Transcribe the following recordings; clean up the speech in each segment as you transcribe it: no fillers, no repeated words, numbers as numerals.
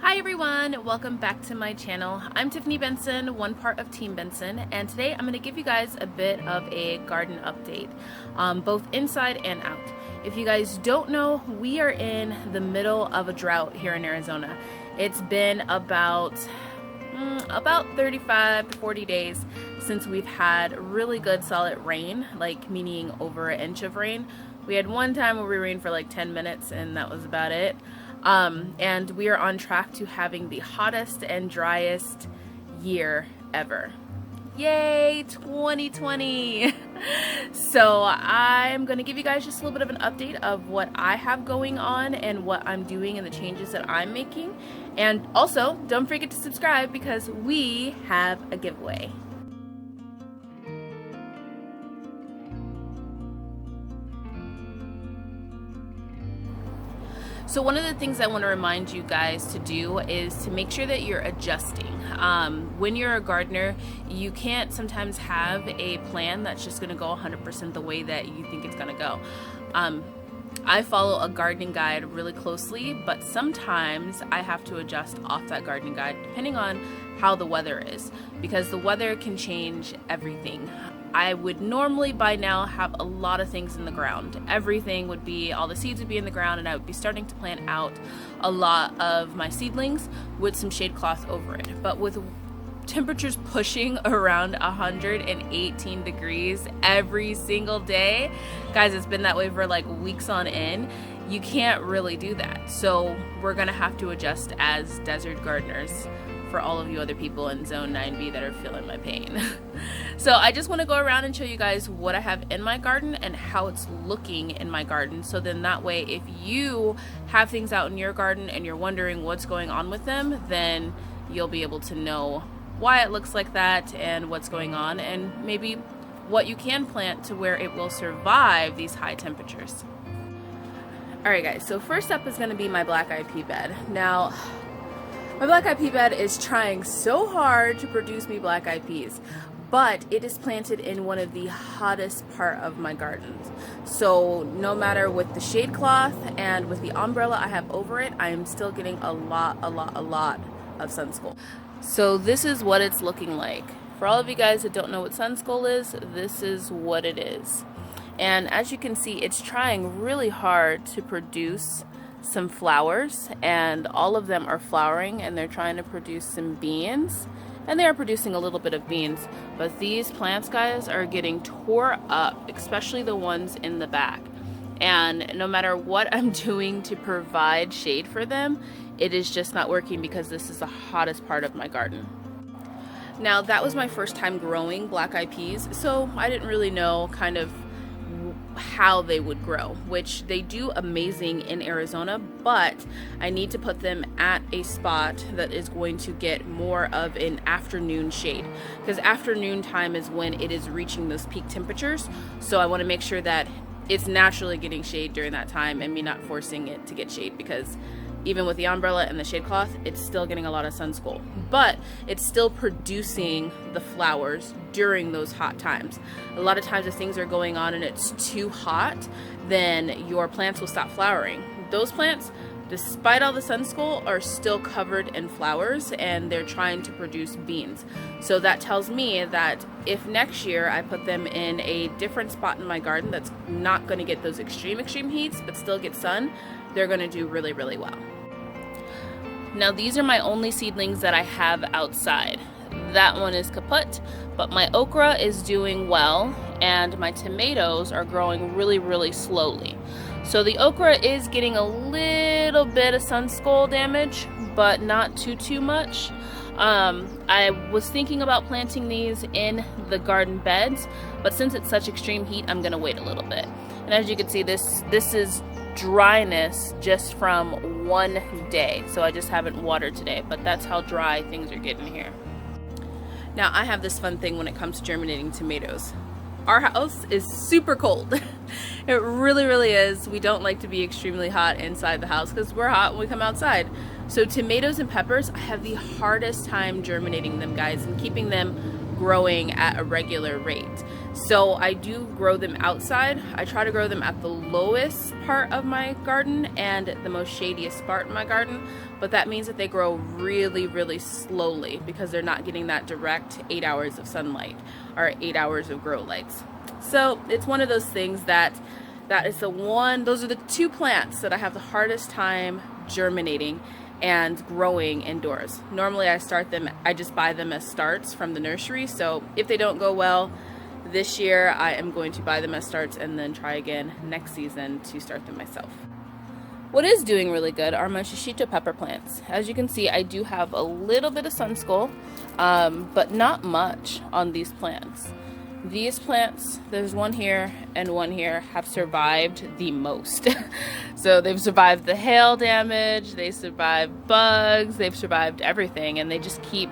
Hi everyone, welcome back to my channel. I'm Tiffany Benson, one part of Team Benson, and today I'm going to give you guys a bit of a garden update, both inside and out. If you guys don't know, we are in the middle of a drought here in Arizona. It's been about 35 to 40 days since we've had really good solid rain, like meaning over an inch of rain. We had one time where we rained for like 10 minutes and that was about it. And we are on track to having the hottest and driest year ever. Yay, 2020! So I'm going to give you guys just a little bit of an update of what I have going on and what I'm doing and the changes that I'm making. And also, don't forget to subscribe because we have a giveaway. So one of the things I want to remind you guys to do is to make sure that you're adjusting. When you're a gardener, you can't sometimes have a plan that's just going to go 100% the way that you think it's going to go. I follow a gardening guide really closely, but sometimes I have to adjust off that gardening guide depending on how the weather is, because the weather can change everything. I would normally by now have a lot of things in the ground. Everything would be, all the seeds would be in the ground, and I would be starting to plant out a lot of my seedlings with some shade cloth over it. But with temperatures pushing around 118 degrees every single day, guys, it's been that way for like weeks on end, you can't really do that. So we're gonna have to adjust as desert gardeners for all of you other people in zone 9B that are feeling my pain. So I just want to go around and show you guys what I have in my garden and how it's looking in my garden, so then that way if you have things out in your garden and you're wondering what's going on with them, then you'll be able to know why it looks like that and what's going on, and maybe what you can plant to where it will survive these high temperatures. Alright guys, so first up is going to be my black-eyed pea bed. Now, my black-eyed pea bed is trying so hard to produce me black-eyed peas, but it is planted in one of the hottest part of my gardens. So no matter with the shade cloth and with the umbrella I have over it, I am still getting a lot of sun skull. So this is what it's looking like. For all of you guys that don't know what sun skull is, this is what it is. And as you can see, it's trying really hard to produce some flowers, and all of them are flowering, and they're trying to produce some beans, and they are producing a little bit of beans, but these plants, guys, are getting tore up, especially the ones in the back. And no matter what I'm doing to provide shade for them, it is just not working because this is the hottest part of my garden. Now, that was my first time growing black-eyed peas, so I didn't really know kind of how they would grow, which they do amazing in Arizona, but I need to put them at a spot that is going to get more of an afternoon shade, because afternoon time is when it is reaching those peak temperatures. So I want to make sure that it's naturally getting shade during that time and me not forcing it to get shade, because even with the umbrella and the shade cloth, it's still getting a lot of sun skull, but it's still producing the flowers during those hot times. A lot of times if things are going on and it's too hot, then your plants will stop flowering. Those plants, despite all the sun skull, are still covered in flowers, and they're trying to produce beans. So that tells me that if next year I put them in a different spot in my garden that's not going to get those extreme heats but still get sun, they're going to do really well. Now these are my only seedlings that I have outside. That one is kaput, but my okra is doing well, and my tomatoes are growing really slowly. So the okra is getting a little bit of sun skull damage, but not too much. I was thinking about planting these in the garden beds, but since it's such extreme heat, I'm gonna wait a little bit. And as you can see, this is dryness just from one day, so I just haven't watered today, but that's how dry things are getting here. Now I have this fun thing when it comes to germinating tomatoes. Our house is super cold. It really is. We don't like to be extremely hot inside the house because we're hot when we come outside. So tomatoes and peppers, I have the hardest time germinating them, guys, and keeping them growing at a regular rate. So I do grow them outside. I try to grow them at the lowest part of my garden and the most shadiest part of my garden, but that means that they grow really slowly because they're not getting that direct 8 hours of sunlight or 8 hours of grow lights. So it's one of those things those are the two plants that I have the hardest time germinating and growing indoors. Normally I just buy them as starts from the nursery, so if they don't go well this year, I am going to buy them as starts and then try again next season to start them myself. What is doing really good are my shishito pepper plants. As you can see, I do have a little bit of sun skull, but not much on these plants. These plants, there's one here and one here, have survived the most. So they've survived the hail damage, they survived bugs, they've survived everything, and they just keep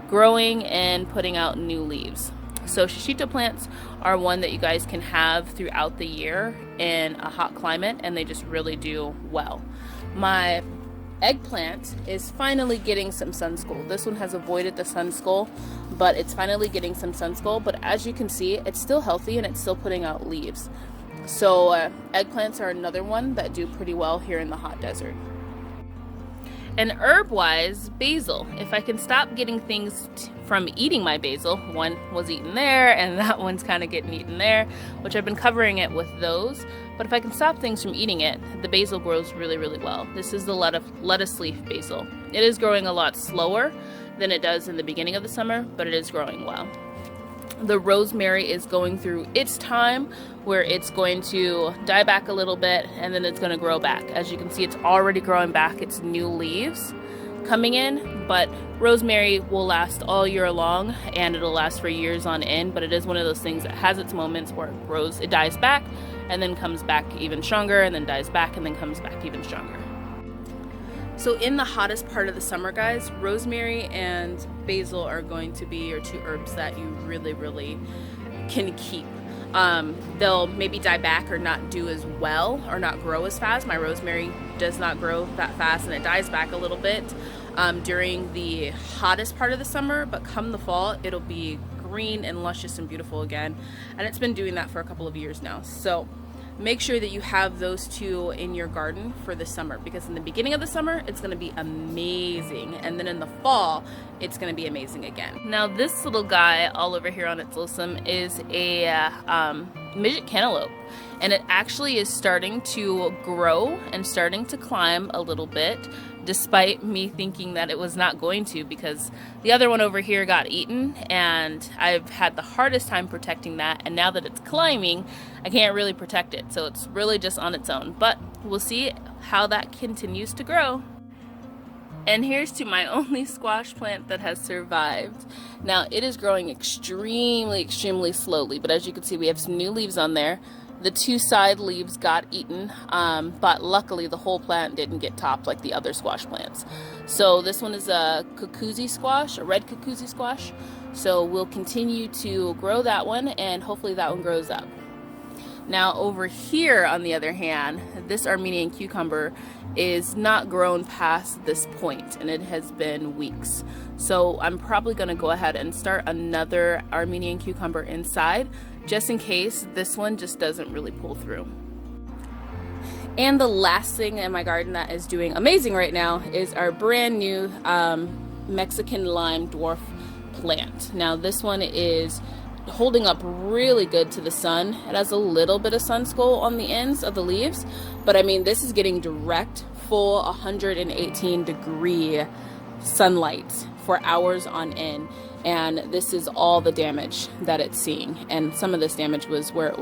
growing and putting out new leaves. So shishito plants are one that you guys can have throughout the year in a hot climate, and they just really do well. My eggplant is finally getting some sun skull. This one has avoided the sun skull, but it's finally getting some sun skull. But as you can see, it's still healthy and it's still putting out leaves. So eggplants are another one that do pretty well here in the hot desert. And herb-wise, basil. If I can stop getting things from eating my basil, one was eaten there and that one's kind of getting eaten there, which I've been covering it with those. But if I can stop things from eating it, the basil grows really well. This is the lettuce leaf basil. It is growing a lot slower than it does in the beginning of the summer, but it is growing well. The rosemary is going through its time where it's going to die back a little bit and then it's going to grow back. As you can see, it's already growing back its new leaves coming in, but rosemary will last all year long and it'll last for years on end, but it is one of those things that has its moments where it dies back and then comes back even stronger and then dies back and then comes back even stronger. So in the hottest part of the summer, guys, rosemary and basil are going to be your two herbs that you really can keep. They'll maybe die back or not do as well or not grow as fast. My rosemary does not grow that fast and it dies back a little bit during the hottest part of the summer, but come the fall, it'll be green and luscious and beautiful again. And it's been doing that for a couple of years now. So make sure that you have those two in your garden for the summer, because in the beginning of the summer it's going to be amazing, and then in the fall it's going to be amazing again. Now this little guy all over here on its lissome is a midget cantaloupe, and it actually is starting to grow and starting to climb a little bit, despite me thinking that it was not going to, because the other one over here got eaten and I've had the hardest time protecting that, and now that it's climbing I can't really protect it, so it's really just on its own, but we'll see how that continues to grow. And here's to my only squash plant that has survived. Now it is growing extremely slowly, but as you can see we have some new leaves on there. The two side leaves got eaten, but luckily the whole plant didn't get topped like the other squash plants. So this one is a cucuzzi squash, a red cucuzzi squash. So we'll continue to grow that one, and hopefully that one grows up. Now over here, on the other hand, this Armenian cucumber is not grown past this point, and it has been weeks. So I'm probably going to go ahead and start another Armenian cucumber inside, just in case this one just doesn't really pull through. And the last thing in my garden that is doing amazing right now is our brand new Mexican lime dwarf plant. Now this one is holding up really good to the sun. It has a little bit of sun skull on the ends of the leaves, but I mean this is getting direct full 118 degree sunlight for hours on end, and this is all the damage that it's seeing, and some of this damage was where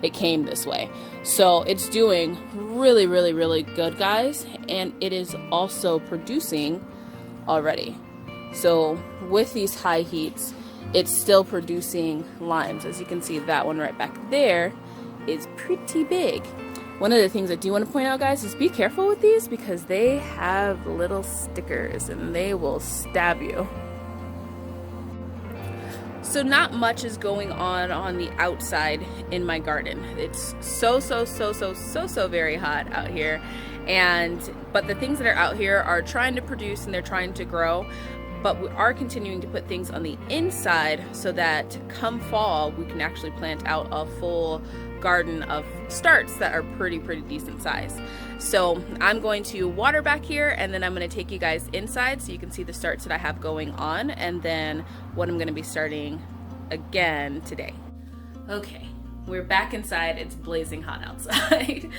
it came this way. So it's doing really good, guys, and it is also producing already. So with these high heats, it's still producing limes. As you can see, that one right back there is pretty big. One of the things I do want to point out, guys, is be careful with these because they have little stickers and they will stab you. So not much is going on the outside in my garden. It's so very hot out here, but the things that are out here are trying to produce and they're trying to grow. but we are continuing to put things on the inside so that come fall we can actually plant out a full garden of starts that are pretty decent size. So I'm going to water back here, and then I'm going to take you guys inside so you can see the starts that I have going on, and then what I'm going to be starting again today. Okay, we're back inside. It's blazing hot outside.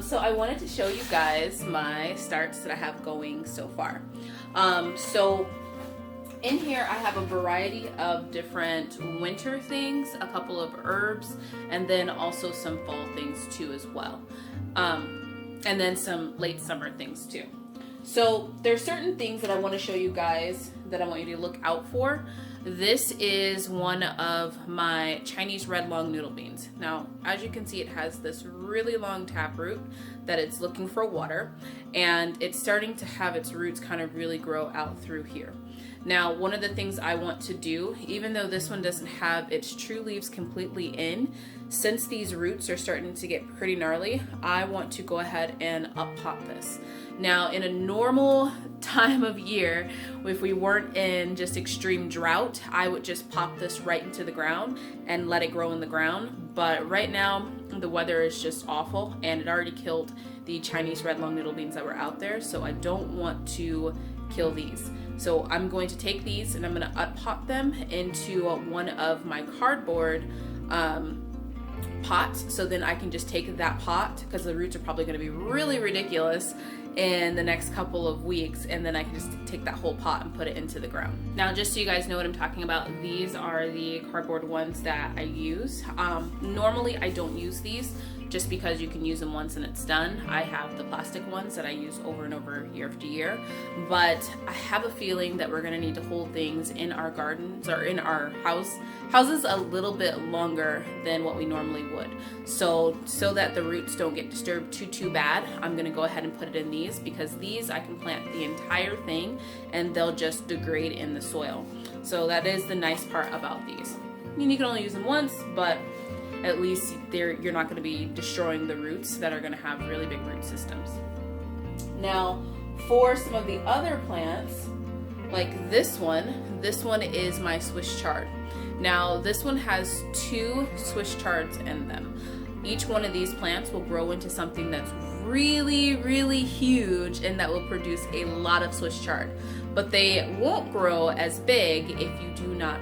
So I wanted to show you guys my starts that I have going so far. So in here I have a variety of different winter things, a couple of herbs, and then also some fall things too as well. And then some late summer things too. So there's certain things that I want to show you guys that I want you to look out for. This is one of my Chinese red long noodle beans. Now, as you can see, it has this really long taproot that it's looking for water, and it's starting to have its roots kind of really grow out through here. Now, one of the things I want to do, even though this one doesn't have its true leaves completely in, since these roots are starting to get pretty gnarly, I want to go ahead and up pot this. Now, in a normal time of year, if we weren't in just extreme drought, I would just pop this right into the ground and let it grow in the ground. But right now, the weather is just awful, and it already killed the Chinese red long noodle beans that were out there, so I don't want to kill these. So I'm going to take these and I'm going to up pot them into one of my cardboard pots, so then I can just take that pot, because the roots are probably going to be really ridiculous in the next couple of weeks, and then I can just take that whole pot and put it into the ground. Now, just so you guys know what I'm talking about, these are the cardboard ones that I use. Normally I don't use these just because you can use them once and it's done. I have the plastic ones that I use over and over year after year, but I have a feeling that we're gonna need to hold things in our gardens or in our houses a little bit longer than what we normally would. So that the roots don't get disturbed too bad, I'm gonna go ahead and put it in these, because these I can plant the entire thing and they'll just degrade in the soil. So that is the nice part about these. I mean, you can only use them once, but at least you're not going to be destroying the roots that are going to have really big root systems. Now, for some of the other plants, like this one is my Swiss chard. Now, this one has 2 Swiss chards in them. Each one of these plants will grow into something that's really huge, and that will produce a lot of Swiss chard. But they won't grow as big if you do not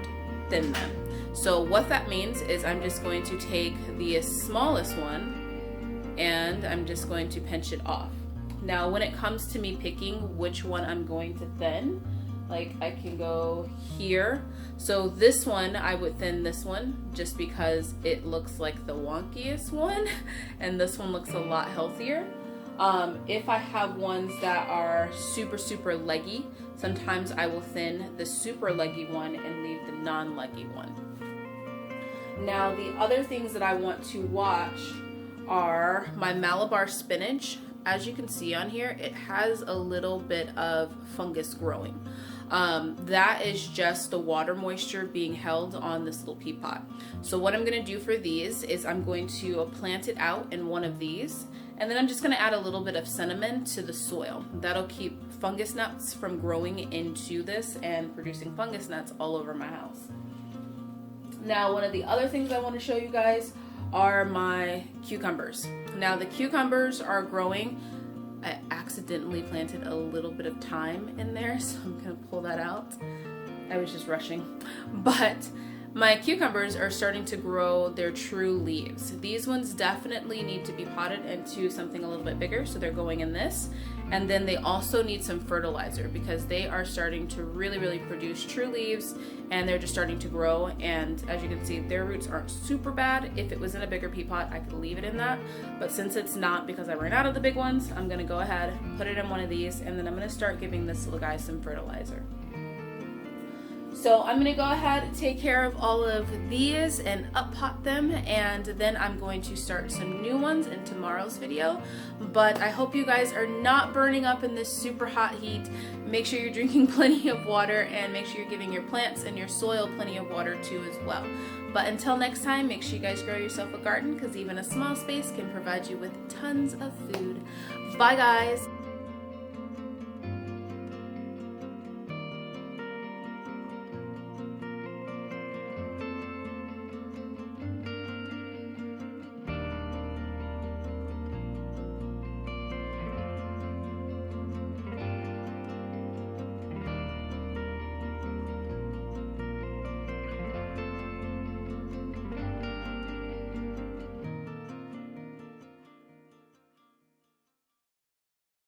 thin them. So what that means is I'm just going to take the smallest one and I'm just going to pinch it off. Now, when it comes to me picking which one I'm going to thin, like I can go here. So this one, I would thin this one just because it looks like the wonkiest one, and this one looks a lot healthier. If I have ones that are super leggy, sometimes I will thin the super leggy one and leave the non-leggy one. Now, the other things that I want to watch are my Malabar spinach. As you can see on here, it has a little bit of fungus growing. That is just the water moisture being held on this little pea pot. So what I'm going to do for these is I'm going to plant it out in one of these, and then I'm just going to add a little bit of cinnamon to the soil. That'll keep fungus nuts from growing into this and producing fungus nuts all over my house. Now, one of the other things I want to show you guys are my cucumbers. Now, the cucumbers are growing. I accidentally planted a little bit of thyme in there, so I'm going to pull that out. I was just rushing. But my cucumbers are starting to grow their true leaves. These ones definitely need to be potted into something a little bit bigger, so they're going in this. And then they also need some fertilizer, because they are starting to really produce true leaves, and they're just starting to grow. And as you can see, their roots aren't super bad. If it was in a bigger pea pot, I could leave it in that, but since it's not, because I ran out of the big ones, I'm gonna go ahead, put it in one of these, and then I'm gonna start giving this little guy some fertilizer. So I'm going to go ahead and take care of all of these and up pot them, and then I'm going to start some new ones in tomorrow's video. But I hope you guys are not burning up in this super hot heat. Make sure you're drinking plenty of water, and make sure you're giving your plants and your soil plenty of water too as well. But until next time, make sure you guys grow yourself a garden, because even a small space can provide you with tons of food. Bye guys!